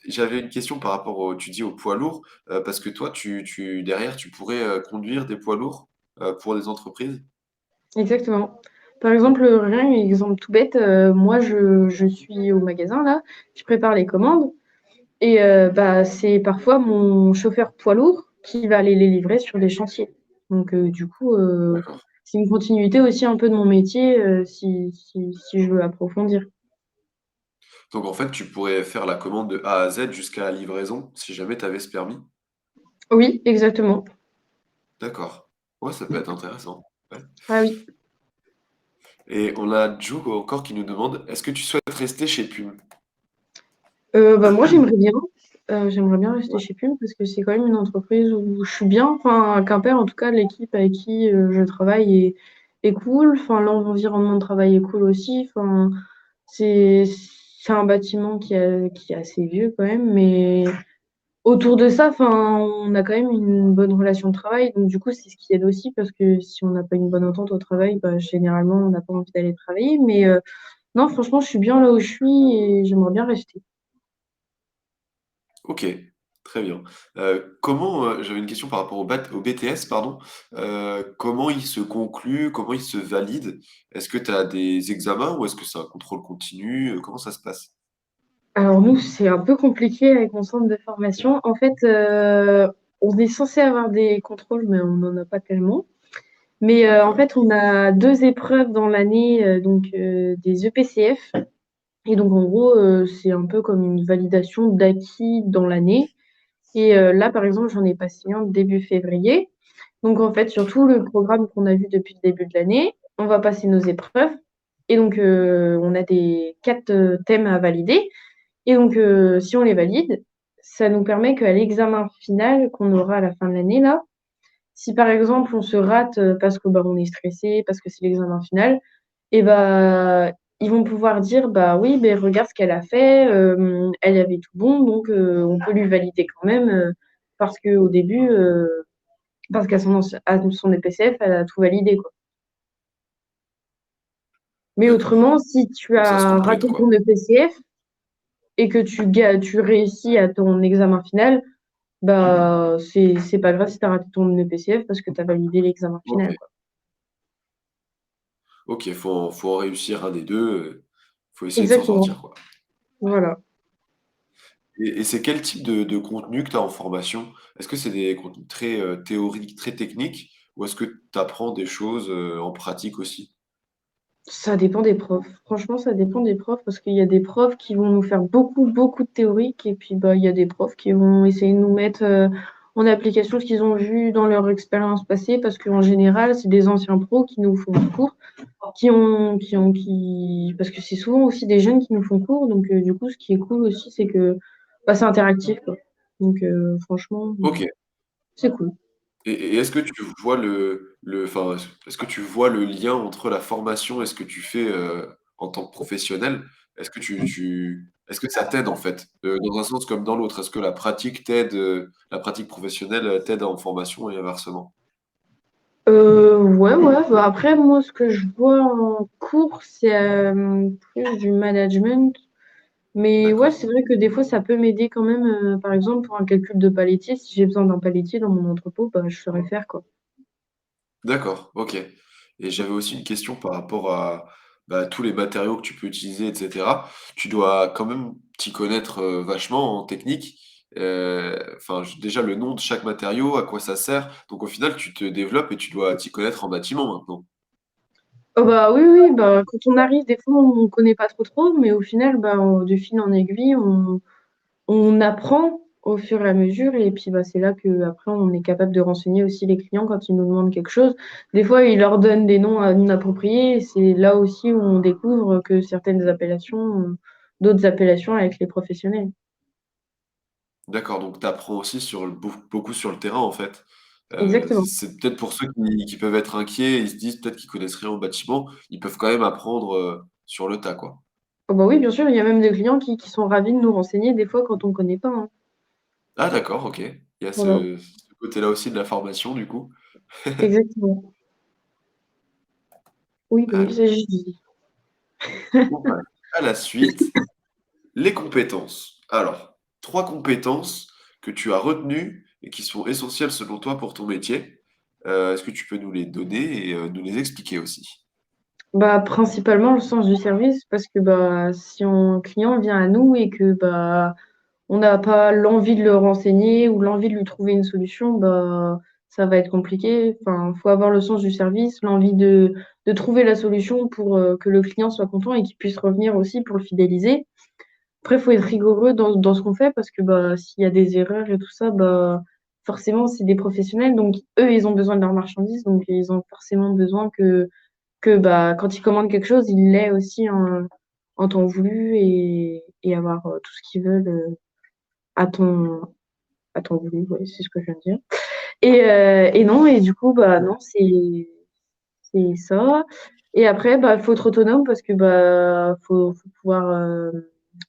J'avais une question par rapport tu dis aux poids lourds, parce que toi tu derrière tu pourrais, conduire des poids lourds, pour des entreprises? exactement. Par exemple, rien un exemple tout bête, moi je suis au magasin là, je prépare les commandes. Et bah, c'est parfois mon chauffeur poids lourd qui va aller les livrer sur les chantiers. Donc du coup, D'accord. c'est une continuité aussi un peu de mon métier, si je veux approfondir. Donc en fait, tu pourrais faire la commande de A à Z jusqu'à la livraison, si jamais tu avais ce permis? Oui, exactement. D'accord. Ouais, ça peut être intéressant. Ouais. Ah oui. Et on a Joe encore qui nous demande: «Est-ce que tu souhaites rester chez Pum?» Bah, moi j'aimerais bien rester chez Pum parce que c'est quand même une entreprise où je suis bien. Enfin, à Quimper, en tout cas, l'équipe avec qui, je travaille est cool. Enfin, l'environnement de travail est cool aussi. Enfin, c'est c'est un bâtiment qui est assez vieux quand même, mais autour de ça, enfin, on a quand même une bonne relation de travail. Donc du coup, c'est ce qui aide aussi parce que si on n'a pas une bonne entente au travail, bah, généralement, on n'a pas envie d'aller travailler. Mais non, franchement, je suis bien là où je suis et j'aimerais bien rester. OK, très bien. J'avais une question par rapport au BTS, pardon. Comment il se conclut? Comment il se valide? Est-ce que tu as des examens ou est-ce que c'est un contrôle continu? Comment ça se passe? Alors nous, c'est un peu compliqué avec mon centre de formation. En fait, on est censé avoir des contrôles, mais on n'en a pas tellement. Mais en D'accord, fait, on a deux épreuves dans l'année, donc des EPCF. Et donc, en gros, c'est un peu comme une validation d'acquis dans l'année. Et là, par exemple, j'en ai passé un début février. Donc, en fait, sur tout le programme qu'on a vu depuis le début de l'année, on va passer nos épreuves. Et donc, on a des quatre thèmes à valider. Et donc, si on les valide, ça nous permet qu'à l'examen final qu'on aura à la fin de l'année, là, si par exemple on se rate parce que bah, on est stressé, parce que c'est l'examen final, et bah, ils vont pouvoir dire bah oui, ben regarde ce qu'elle a fait, elle avait tout bon, donc on peut lui valider quand même parce qu'au début, parce qu'à à son EPCF, elle a tout validé, quoi. Mais d'accord. autrement, si tu Donc ça se as complète, raté quoi. ton EPCF et que tu réussis à ton examen final, bah, c'est pas grave si tu as raté ton EPCF parce que tu as validé l'examen final, OK, quoi. OK, faut en réussir un des 2. Faut essayer de s'en Exactement. sortir, quoi. Voilà. Et c'est quel type de contenu que tu as en formation? Est-ce que c'est des contenus très, théoriques, très techniques ou est-ce que tu apprends des choses, en pratique aussi? Ça dépend des profs. Franchement, ça dépend des profs parce qu'il y a des profs qui vont nous faire beaucoup, beaucoup de théorique et puis bah, il y a des profs qui vont essayer de nous mettre en application ce qu'ils ont vu dans leur expérience passée, parce qu'en général, c'est des anciens pros qui nous font cours, parce que c'est souvent aussi des jeunes qui nous font cours. Donc, du coup, ce qui est cool aussi, c'est que bah, c'est interactif, quoi. Donc, franchement, Ok. c'est cool. Et est-ce que tu vois enfin, est-ce que tu vois le lien entre la formation et ce que tu fais en tant que professionnel? Est-ce que ça t'aide en fait, dans un sens comme dans l'autre? Est-ce que la pratique t'aide, la pratique professionnelle t'aide en formation et inversement? Ouais, ouais. Bah, après, moi, ce que je vois en cours, c'est plus du management. Mais ouais, D'accord. c'est vrai que des fois, ça peut m'aider quand même. Par exemple, pour un calcul de palettier, si j'ai besoin d'un palettier dans mon entrepôt, bah, je saurais faire, quoi. D'accord, OK. Et j'avais aussi une question par rapport à, bah, tous les matériaux que tu peux utiliser et cetera. Tu dois quand même t'y connaître, vachement en technique. Enfin, j déjà le nom de chaque matériau, à quoi ça sert. Donc au final, tu te développes et tu dois t'y connaître en bâtiment maintenant. Oh bah oui, oui, bah quand on arrive, des fois, on connaît pas trop trop, mais au final, bah, de fil en aiguille, on apprend au fur et à mesure, et puis bah, c'est là que après on est capable de renseigner aussi les clients quand ils nous demandent quelque chose. Des fois, ils leur donnent des noms inappropriés, et c'est là aussi où on découvre que certaines appellations, d'autres appellations avec les professionnels. D'accord, donc tu apprends aussi sur le beaucoup sur le terrain, en fait. Exactement. C'est peut-être pour ceux qui peuvent être inquiets, ils se disent peut-être qu'ils connaissent rien au bâtiment, ils peuvent quand même apprendre, sur le tas, quoi. Oh bah oui, bien sûr, il y a même des clients qui sont ravis de nous renseigner des fois quand on connaît pas, hein. Ah d'accord, OK. Il y a Voilà, ce côté-là aussi de la formation, du coup. exactement. Oui, bah oui, Alors, ça j'ai dit. on passe à la suite, les compétences. Alors, 3 compétences que tu as retenues et qui sont essentielles selon toi pour ton métier. Est-ce que tu peux nous les donner et nous les expliquer aussi? Bah, principalement le sens du service, parce que bah, si un client vient à nous et que bah, on n'a pas l'envie de le renseigner ou l'envie de lui trouver une solution, bah, ça va être compliqué. Enfin, faut avoir le sens du service, l'envie de trouver la solution pour que le client soit content et qu'il puisse revenir aussi pour le fidéliser. Après, il faut être rigoureux dans ce qu'on fait, parce que bah, s'il y a des erreurs et tout ça, bah, forcément, c'est des professionnels. Donc, eux, ils ont besoin de leur marchandise. Donc, ils ont forcément besoin que bah, quand ils commandent quelque chose, ils l'aient aussi en temps voulu, et avoir tout ce qu'ils veulent à temps, à temps voulu. Ouais, c'est ce que je viens de dire. Et non, et du coup, bah, non, c'est ça. Et après, bah, faut être autonome, parce que bah, faut pouvoir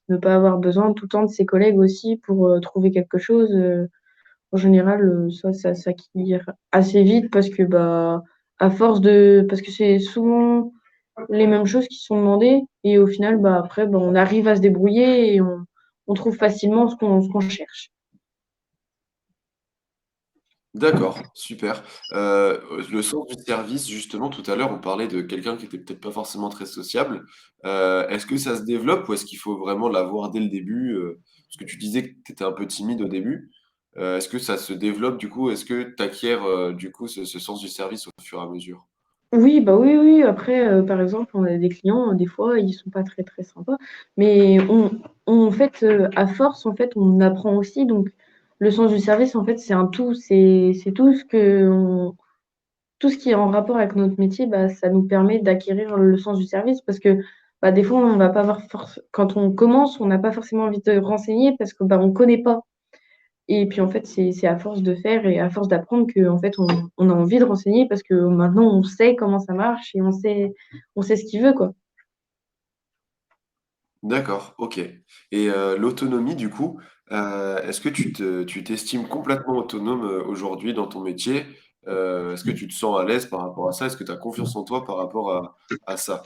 ne pas avoir besoin tout le temps de ses collègues aussi pour trouver quelque chose. En général, ça s'acquiert assez vite, parce que bah, parce que c'est souvent les mêmes choses qui sont demandées, et au final, bah, après, bah, on arrive à se débrouiller, et on trouve facilement ce qu'on cherche. D'accord, super. Le sens du service, justement, tout à l'heure, on parlait de quelqu'un qui était peut-être pas forcément très sociable. Est-ce que ça se développe ou est-ce qu'il faut vraiment l'avoir dès le début? Parce que tu disais que tu étais un peu timide au début. Est-ce que ça se développe du coup? Est-ce que tu acquiers, du coup ce sens du service au fur et à mesure? Oui, bah oui, oui. Après, par exemple, on a des clients, des fois, ils sont pas très très sympas, mais en fait, à force, en fait, on apprend aussi. Donc, le sens du service, en fait, c'est un tout. C'est tout ce qui est en rapport avec notre métier, bah, ça nous permet d'acquérir le sens du service, parce que bah, des fois, on va pas avoir quand on commence, on n'a pas forcément envie de renseigner, parce que bah, on connaît pas. Et puis en fait, c'est à force de faire et à force d'apprendre que en fait, on a envie de renseigner, parce que maintenant, on sait comment ça marche, et on sait ce qu'il veut, quoi. D'accord, OK. Et l'autonomie du coup, est-ce que tu t'estimes complètement autonome, aujourd'hui dans ton métier? Est-ce que tu te sens à l'aise par rapport à ça? Est-ce que tu as confiance en toi par rapport à ça?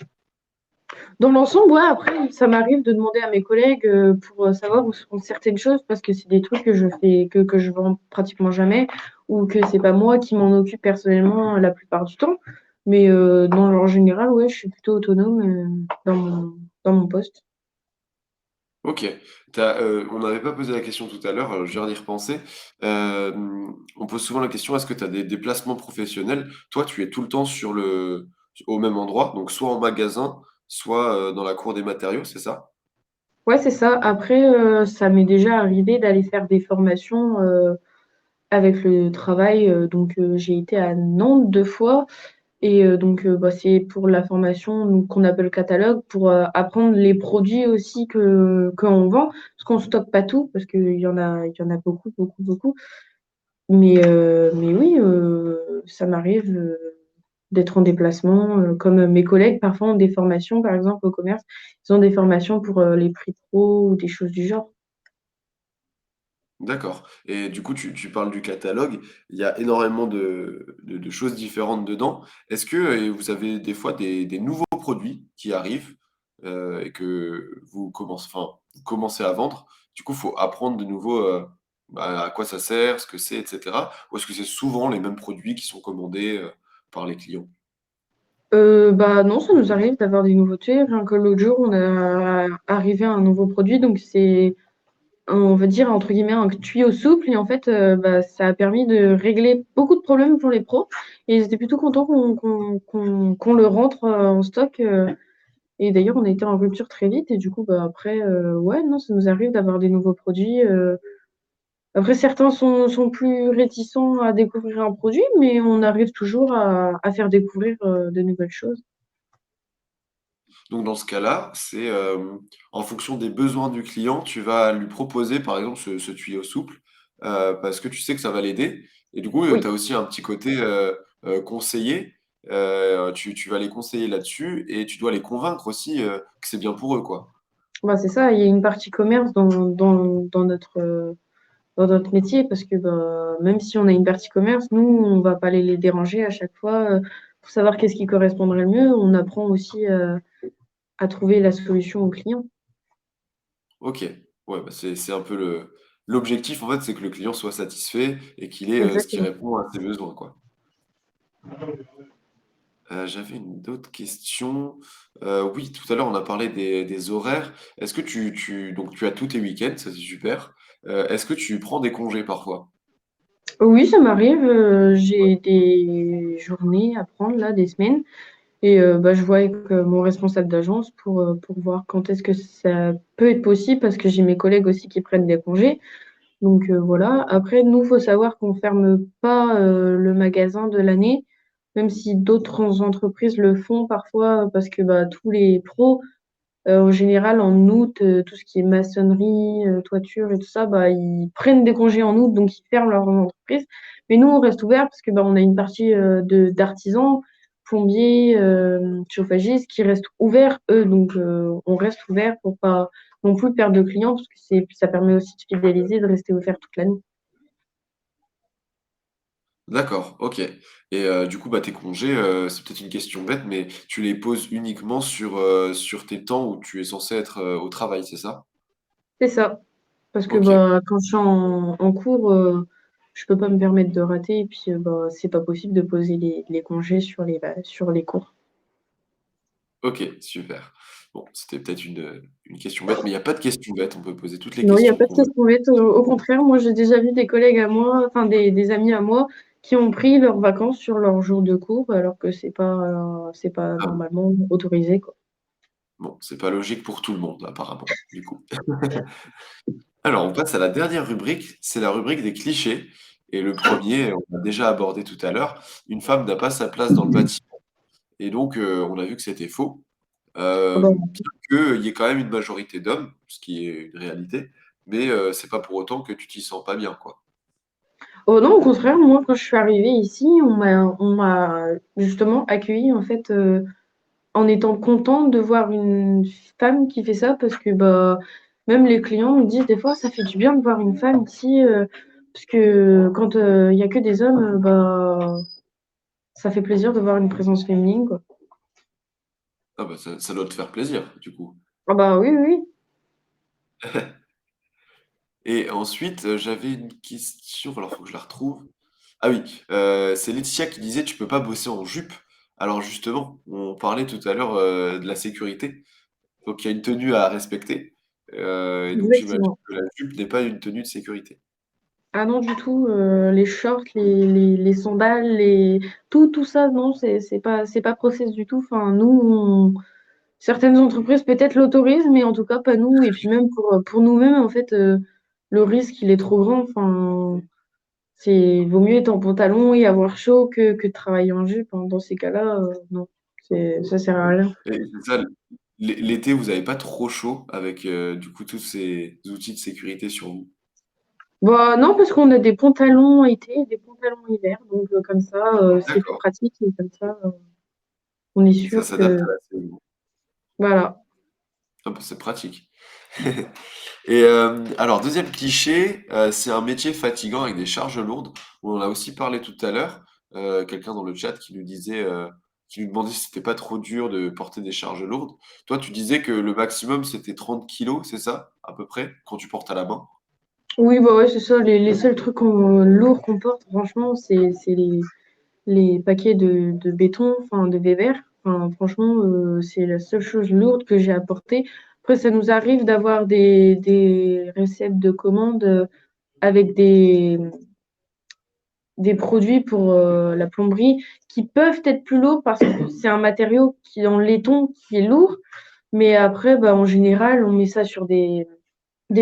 Dans l'ensemble, ouais, après, ça m'arrive de demander à mes collègues pour savoir où sont certaines choses, parce que c'est des trucs que je fais, que je vends pratiquement jamais, ou que c'est pas moi qui m'en occupe personnellement la plupart du temps. Mais en général, ouais, je suis plutôt autonome dans mon poste. OK. On n'avait pas posé la question tout à l'heure, je viens d'y repenser. On pose souvent la question: «Est-ce que tu as des déplacements professionnels?» Toi, tu es tout le temps au même endroit, donc soit en magasin, soit, dans la cour des matériaux, c'est ça? Ouais, c'est ça. Après, ça m'est déjà arrivé d'aller faire des formations avec le travail. Donc, j'ai été à Nantes 2 fois. Et donc, bah, c'est pour la formation donc, qu'on appelle catalogue, pour apprendre les produits aussi qu'on vend, parce qu'on stocke pas tout, parce qu'il y en a beaucoup, beaucoup, beaucoup. Mais oui, ça m'arrive d'être en déplacement, comme mes collègues parfois ont des formations, par exemple au commerce, ils ont des formations pour les prix pro ou des choses du genre. D'accord. Et du coup, tu parles du catalogue, il y a énormément de choses différentes dedans. Est-ce que vous avez des fois des nouveaux produits qui arrivent et que vous commencez à vendre? Du coup, il faut apprendre de nouveau bah, à quoi ça sert, ce que c'est, etc. Ou est-ce que c'est souvent les mêmes produits qui sont commandés par les clients? Bah non, ça nous arrive d'avoir des nouveautés. Rien que l'autre jour, on a arrivé à un nouveau produit, donc c'est on va dire entre guillemets un tuyau souple et en fait bah, ça a permis de régler beaucoup de problèmes pour les pros et ils étaient plutôt contents qu'on le rentre en stock et d'ailleurs on a été en rupture très vite et du coup bah après ouais non ça nous arrive d'avoir des nouveaux produits après certains sont plus réticents à découvrir un produit mais on arrive toujours à faire découvrir de nouvelles choses. Donc dans ce cas-là, c'est, en fonction des besoins du client, tu vas lui proposer par exemple ce tuyau souple, parce que tu sais que ça va l'aider et du coup, tu Oui. as aussi un petit côté, conseiller, tu vas les conseiller là-dessus et tu dois les convaincre aussi, que c'est bien pour eux, quoi. Bah, c'est ça, il y a une partie commerce dans notre métier parce que bah, même si on a une partie commerce, nous, on va pas les déranger à chaque fois pour savoir qu'est-ce qui correspondrait le mieux. On apprend aussi à trouver la solution au client. OK. Ouais, bah, c'est un peu l'objectif en fait, c'est que le client soit satisfait et qu'il ait, ce qui Exactement. répond à ses besoins, quoi. J'avais une autre question. Oui, tout à l'heure, on a parlé des horaires. Est-ce que donc tu as tous tes week-ends, ça c'est super. Est-ce que tu prends des congés parfois? Oui, ça m'arrive. J'ai des journées à prendre, là, des semaines. Et bah, je vois avec mon responsable d'agence pour voir quand est-ce que ça peut être possible parce que j'ai mes collègues aussi qui prennent des congés. Donc voilà. Après, nous, faut savoir qu'on ferme pas le magasin de l'année, même si d'autres entreprises le font parfois parce que bah, tous les pros, en général, en août, tout ce qui est maçonnerie, toiture et tout ça, bah, ils prennent des congés en août, donc ils ferment leur entreprise. Mais nous, on reste ouvert parce que bah, on a une partie d'artisans, plombiers, chauffagistes qui restent ouverts, eux. Donc on reste ouvert pour pas non plus perdre de clients parce que ça permet aussi de fidéliser, de rester ouvert toute l'année. D'accord, OK. Et du coup, bah, tes congés, c'est peut-être une question bête, mais tu les poses uniquement sur tes temps où tu es censé être, au travail, c'est ça? C'est ça. Parce que OK. bah, quand je suis en cours, je peux pas me permettre de rater et puis bah, c'est pas possible de poser les congés sur les cours. OK, super. Bon, c'était peut-être une question bête, mais il y a pas de question bête, on peut poser toutes les Non, il n'y a questions pas de qu'on veut. question bête. Au contraire, moi, j'ai déjà vu des collègues à moi, enfin des amis à moi, qui ont pris leurs vacances sur leurs jours de cours, alors que c'est pas Ah bon. normalement autorisé, quoi. Bon, c'est pas logique pour tout le monde apparemment, du coup. Alors, on passe à la dernière rubrique, c'est la rubrique des clichés. Et le premier, on l'a déjà abordé tout à l'heure, une femme n'a pas sa place dans le bâtiment. Et donc, on a vu que c'était faux, Ah bah, bien qu'il y ait quand même une majorité d'hommes, ce qui est une réalité, mais c'est pas pour autant que tu t'y sens pas bien, quoi. oh non, au contraire, moi, quand je suis arrivée ici, on m'a justement accueillie, en fait, en étant contente de voir une femme qui fait ça, parce que bah, même les clients me disent des fois, ça fait du bien de voir une femme ici, parce que quand il y a que des hommes, bah, ça fait plaisir de voir une présence féminine, quoi. Ah bah, ça doit te faire plaisir, du coup. Ah bah oui, oui, oui. Et ensuite, j'avais une question, alors faut que je la retrouve. Ah oui, c'est Laetitia qui disait: «Tu peux pas bosser en jupe». Alors justement, on parlait tout à l'heure, de la sécurité, donc il y a une tenue à respecter, et donc j'imagine Exactement. que la jupe n'est pas une tenue de sécurité. Ah non, du tout, les shorts, les sandales, tout ça, non, c'est pas process du tout. Enfin, nous, certaines entreprises peut-être l'autorisent, mais en tout cas pas nous. Et puis même pour nous-mêmes, en fait, le risque, il est trop grand. Enfin, Il vaut mieux être en pantalon et avoir chaud que de travailler en jupe, hein. Dans ces cas-là, non, ça sert à rien. Et c'est ça, l'été, vous n'avez pas trop chaud avec du coup tous ces outils de sécurité sur vous. Bah, non, parce qu'on a des pantalons été et des pantalons hiver, donc comme ça, c'est plus D'accord, pratique et comme ça, on est ça sûr s'adapte que à la saison. voilà. Ah bah, c'est pratique. Et alors, deuxième cliché, c'est un métier fatigant avec des charges lourdes. On en a aussi parlé tout à l'heure. Quelqu'un dans le chat qui nous disait, qui nous demandait si c'était pas trop dur de porter des charges lourdes. Toi, tu disais que le maximum c'était 30 kilos, c'est ça, à peu près, quand tu portes à la main? Oui, bah ouais, c'est ça. Les seuls trucs lourds qu'on porte, franchement, c'est les paquets de béton, enfin de Weber. Enfin, franchement, c'est la seule chose lourde que j'ai apportée. Après, ça nous arrive d'avoir des recettes de commandes avec des produits pour la plomberie qui peuvent être plus lourds parce que c'est un matériau qui est en laiton qui est lourd. Mais après, bah, en général, on met ça sur des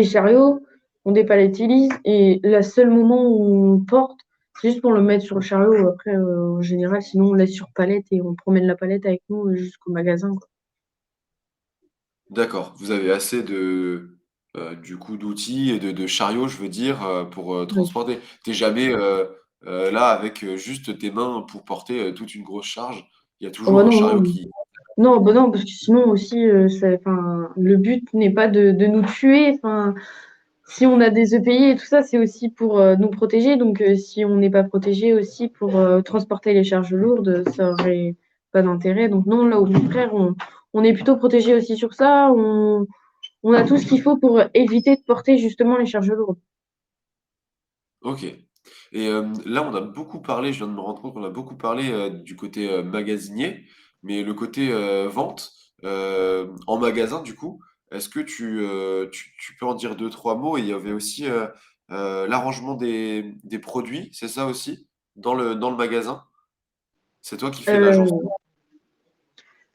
chariots, on dépalettilise et le seul moment où on porte, c'est juste pour le mettre sur le chariot. Après, en général, sinon on laisse sur palette et on promène la palette avec nous jusqu'au magasin, quoi. D'accord. Vous avez assez de, du coup, d'outils et de chariots, je veux dire, pour Oui. transporter. T'es jamais là avec juste tes mains pour porter toute une grosse charge. Il y a Oh, bah toujours un non, chariot non. qui. Non, bah non, parce que sinon aussi, enfin, le but n'est pas de nous tuer. Enfin, si on a des EPI et tout ça, c'est aussi pour nous protéger. Donc, si on n'est pas protégé aussi pour transporter les charges lourdes, ça aurait pas d'intérêt. Donc, non, là, au contraire, on est plutôt protégé aussi sur ça. On a tout ce qu'il faut pour éviter de porter justement les charges lourdes. Ok. Et là, on a beaucoup parlé, je viens de me rendre compte qu'on a beaucoup parlé du côté magasinier, mais le côté vente en magasin, du coup, est-ce que tu peux en dire deux, trois mots? Et il y avait aussi l'arrangement des produits, c'est ça aussi, dans le magasin? C'est toi qui fais Euh, l'agencement?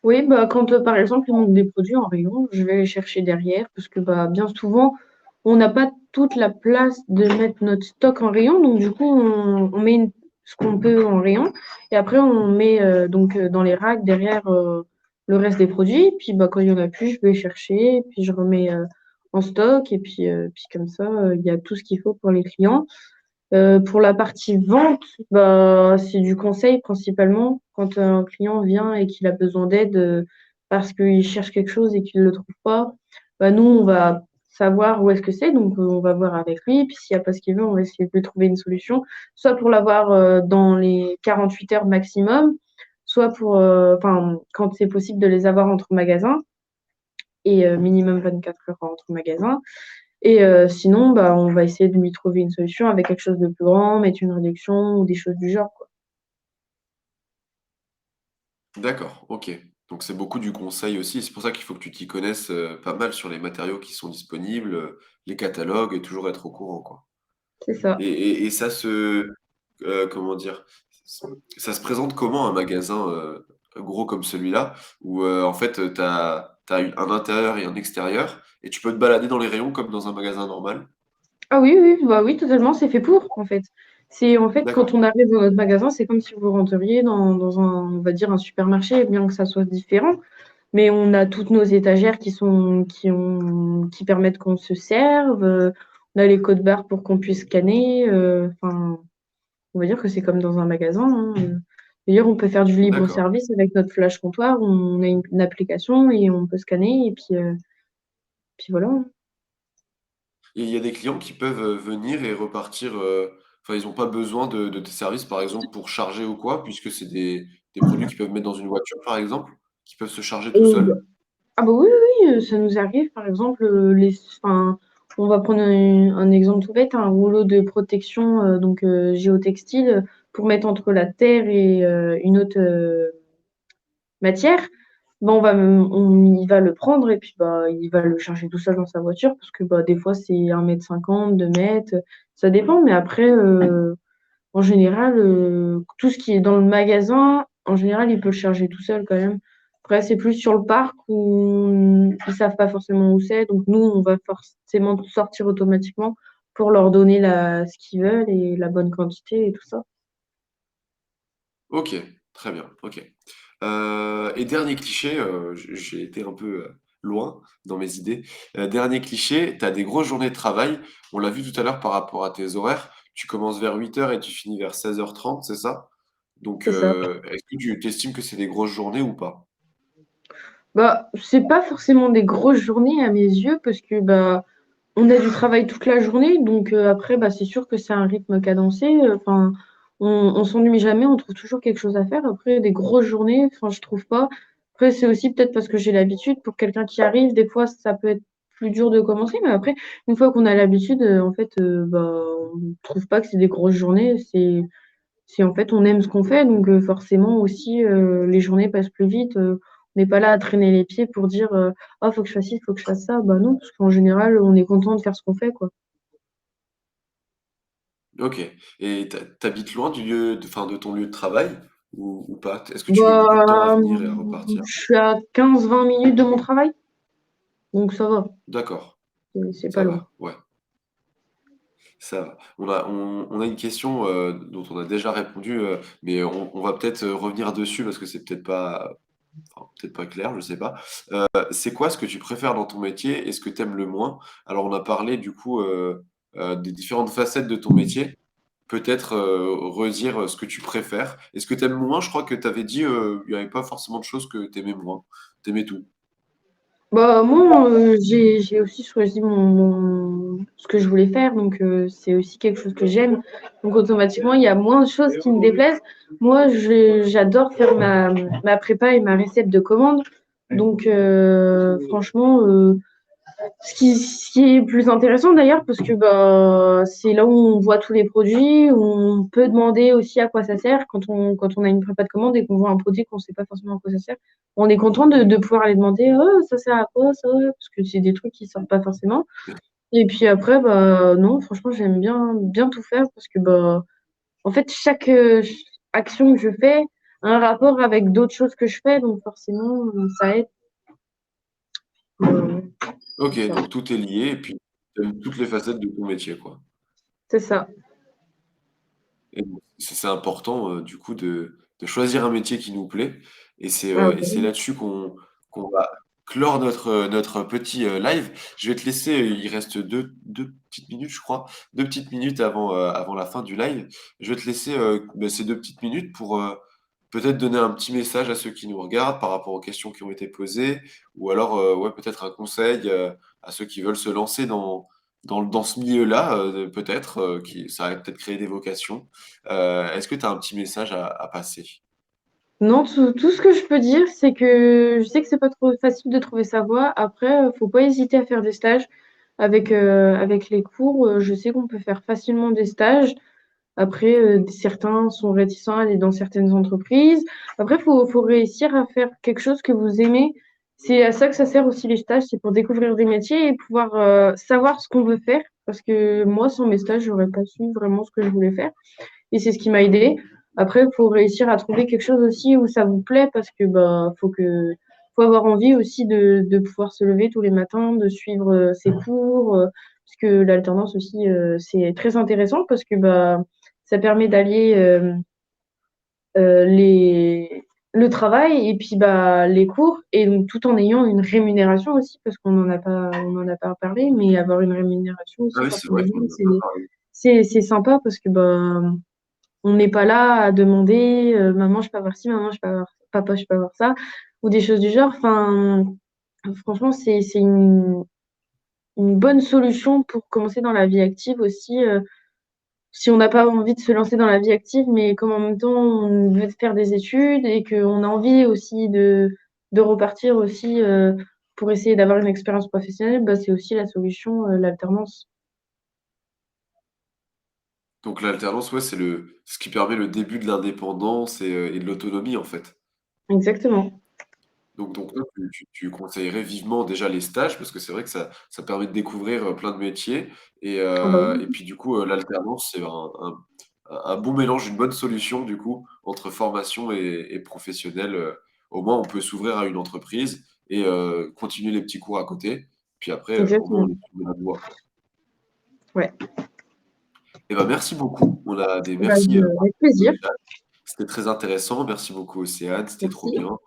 oui, bah, quand par exemple il manque des produits en rayon, je vais les chercher derrière parce que bah, bien souvent on n'a pas toute la place de mettre notre stock en rayon. Donc du coup on met ce qu'on peut en rayon et après on met dans les racks derrière le reste des produits. Puis bah, quand il y en a plus, je vais chercher, puis je remets en stock et puis comme ça il y a tout ce qu'il faut pour les clients. Pour la partie vente, bah, c'est du conseil principalement. Quand un client vient et qu'il a besoin d'aide parce qu'il cherche quelque chose et qu'il ne le trouve pas, bah, nous, on va savoir où est-ce que c'est. Donc, on va voir avec lui. Puis, s'il n'y a pas ce qu'il veut, on va essayer de lui trouver une solution. Soit pour l'avoir dans les 48 heures maximum, soit pour, enfin, quand c'est possible de les avoir entre magasins et minimum 24 heures entre magasins. Et sinon, bah, on va essayer de lui trouver une solution avec quelque chose de plus grand, mettre une réduction ou des choses du genre, quoi. D'accord, ok. Donc c'est beaucoup du conseil aussi, c'est pour ça qu'il faut que tu t'y connaisses pas mal sur les matériaux qui sont disponibles, les catalogues et toujours être au courant, quoi. C'est ça. Et ça se, comment dire, ça se présente comment un magasin gros comme celui-là, où en fait t'as un intérieur et un extérieur, et tu peux te balader dans les rayons comme dans un magasin normal? Ah oui, oui, bah oui, totalement, c'est fait pour, en fait. C'est en fait quand D'accord, on arrive dans notre magasin, c'est comme si vous rentriez dans un, on va dire, un supermarché, bien que ça soit différent. Mais on a toutes nos étagères qui permettent qu'on se serve. On a les codes barres pour qu'on puisse scanner. Enfin, on va dire que c'est comme dans un magasin, hein. D'ailleurs, on peut faire du libre d'accord. service avec notre flash comptoir. On a une application et on peut scanner. Et puis voilà. Et il y a des clients qui peuvent venir et repartir, enfin ils n'ont pas besoin de tes services par exemple pour charger ou quoi, puisque c'est des produits qu'ils peuvent mettre dans une voiture par exemple, qui peuvent se charger tout Et, seuls? ah bah oui, oui, oui, ça nous arrive. Par exemple, enfin, on va prendre un exemple tout bête, un rouleau de protection géotextile pour mettre entre la terre et une autre matière. Bah, il va le prendre et puis bah, il va le charger tout seul dans sa voiture parce que bah, des fois c'est 1,50 m, 2 mètres, ça dépend. Mais après, en général, tout ce qui est dans le magasin, en général, il peut le charger tout seul quand même. Après, c'est plus sur le parc où ils savent pas forcément où c'est. Donc nous, on va forcément sortir automatiquement pour leur donner ce qu'ils veulent et la bonne quantité et tout ça. OK, très bien, OK. Et dernier cliché, j'ai été un peu, loin dans mes idées. Dernier cliché, tu as des grosses journées de travail. On l'a vu tout à l'heure par rapport à tes horaires. Tu commences vers 8 heures et tu finis vers 16h30, c'est ça? Donc, C'est ça. est-ce que tu estimes que c'est des grosses journées ou pas? Bah, c'est pas forcément des grosses journées à mes yeux parce que bah on a du travail toute la journée, donc après bah c'est sûr que c'est un rythme cadencé. Enfin, on s'ennuie jamais, on trouve toujours quelque chose à faire. Après des grosses journées, enfin je trouve pas. Après c'est aussi peut-être parce que j'ai l'habitude. Pour quelqu'un qui arrive, des fois ça peut être plus dur de commencer, mais après une fois qu'on a l'habitude, en fait bah on trouve pas que c'est des grosses journées. C'est en fait, on aime ce qu'on fait, donc forcément aussi, les journées passent plus vite. On n'est pas là à traîner les pieds pour dire, «Ah, faut que je fasse ci, faut que je fasse ça». Bah non, parce qu'en général, on est content de faire ce qu'on fait, quoi. OK, et tu loin du lieu de ton lieu de travail ou pas? Est-ce que tu mets beaucoup de temps à Bah, venir et à repartir? je suis à 15-20 minutes de mon travail, donc ça va, D'accord, c'est pas ça loin. va, ouais. Ça va. On a une question, dont on a déjà répondu, mais on va peut-être, revenir dessus parce que c'est peut-être pas, enfin, peut-être pas clair, je sais pas. C'est quoi ce que tu préfères dans ton métier et ce que tu aimes le moins? Alors on a parlé du coup, des différentes facettes de ton métier. Peut-être, redire, ce que tu préfères et ce que tu aimes moins. Je crois que tu avais dit, il y avait pas forcément de choses que tu aimais moins. Tu aimais tout. Bah, moi, j'ai aussi choisi ce que je voulais faire, donc c'est aussi quelque chose que j'aime. Donc automatiquement, il y a moins de choses qui me déplaisent. Moi, j'adore faire ma prépa et ma récepte de commande. Donc franchement, ce qui est plus intéressant d'ailleurs, parce que bah, c'est là où on voit tous les produits, où on peut demander aussi à quoi ça sert quand on a une prépa de commande et qu'on voit un produit qu'on ne sait pas forcément à quoi ça sert. On est content de pouvoir aller demander oh, ça sert à quoi ça, parce que c'est des trucs qui ne sortent pas forcément. Et puis après, bah non, franchement, j'aime bien tout faire parce que bah en fait, chaque action que je fais a un rapport avec d'autres choses que je fais, donc forcément, ça aide. Euh, OK, ça. donc tout est lié et puis tu aimes toutes les facettes de ton métier, quoi. C'est ça. Et bon, c'est important, du coup de choisir un métier qui nous plaît Ah, et bah c'est oui. là-dessus qu'on va clore notre petit, live. Je vais te laisser, il reste deux petites minutes, je crois, 2 petites minutes avant la fin du live. Je vais te laisser, ces 2 petites minutes pour, peut-être donner un petit message à ceux qui nous regardent par rapport aux questions qui ont été posées ou alors, ouais, peut-être un conseil, à ceux qui veulent se lancer dans ce milieu-là, peut-être, qui ça va peut-être créer des vocations. Est-ce que tu as un petit message à passer? Non, tout ce que je peux dire, c'est que je sais que c'est pas trop facile de trouver sa voie. Après, faut pas hésiter à faire des stages avec les cours. Je sais qu'on peut faire facilement des stages. Après, certains sont réticents à aller dans certaines entreprises. Après, faut réussir à faire quelque chose que vous aimez. C'est à ça que ça sert aussi les stages, c'est pour découvrir des métiers et pouvoir savoir ce qu'on veut faire. Parce que moi, sans mes stages, j'aurais pas su vraiment ce que je voulais faire. Et c'est ce qui m'a aidé. Après, il faut réussir à trouver quelque chose aussi où ça vous plaît parce que bah faut avoir envie aussi de pouvoir se lever tous les matins, de suivre ses cours, parce que l'alternance aussi c'est très intéressant parce que bah ça permet d'allier les le travail et puis bah les cours et donc tout en ayant une rémunération aussi parce qu'on en a pas parlé mais avoir une rémunération Ah aussi oui, quand c'est on vrai est qu'on jeune en a pas c'est parlé. c'est sympa parce que bah on n'est pas là à demander maman, je peux avoir ci, maman, je peux avoir papa, je peux avoir ça, ou des choses du genre. Enfin, franchement, c'est une bonne solution pour commencer dans la vie active aussi. Si on n'a pas envie de se lancer dans la vie active, mais comme en même temps on veut faire des études et qu'on a envie aussi de repartir aussi pour essayer d'avoir une expérience professionnelle, bah, c'est aussi la solution, l'alternance. Donc l'alternance, ouais, c'est ce qui permet le début de l'indépendance et de l'autonomie, en fait. Exactement. Donc toi, tu conseillerais vivement déjà les stages parce que c'est vrai que ça permet de découvrir, plein de métiers Ah bah et oui, puis du coup, l'alternance, c'est un bon mélange, une bonne solution du coup entre formation et professionnel, au moins on peut s'ouvrir à une entreprise et continuer les petits cours à côté. Puis après, au moins on exactement. est sûr de la voie. Ouais. Et ben, merci beaucoup. On a des Bah, merci, avec dans le plaisir. chat. C'était très intéressant. Merci beaucoup Océane, c'était trop Merci. bien.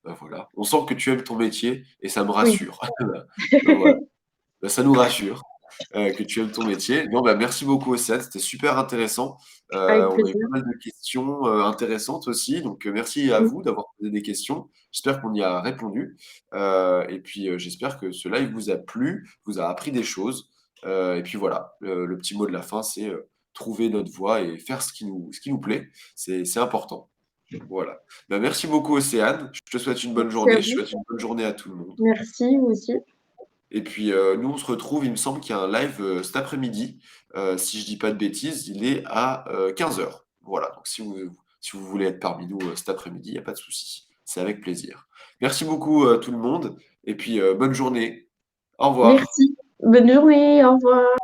Bah, voilà. On sent que tu aimes ton métier et ça me Oui. rassure. Donc voilà. Bah, ça nous rassure, que tu aimes ton métier. Bon, bah, merci beaucoup Océane, c'était super intéressant. Avec On a eu plaisir. pas mal de questions, intéressantes aussi, donc merci à Oui. vous d'avoir posé des questions. J'espère qu'on y a répondu, et puis, j'espère que ce live vous a plu, vous a appris des choses, et puis voilà, le petit mot de la fin, c'est, trouver notre voie et faire ce qui nous plaît, c'est important. Voilà. Bah, merci beaucoup Océane, je te souhaite une bonne Merci à journée, je vous. souhaite une bonne journée à tout le monde. Merci, vous aussi. Et puis, nous, on se retrouve, il me semble qu'il y a un live cet après-midi. Si je dis pas de bêtises, il est à 15 heures. Voilà, donc si vous voulez être parmi nous cet après-midi, il n'y a pas de souci. C'est avec plaisir. Merci beaucoup tout le monde, et puis bonne journée. Au revoir. Merci. Bonne journée. Au revoir.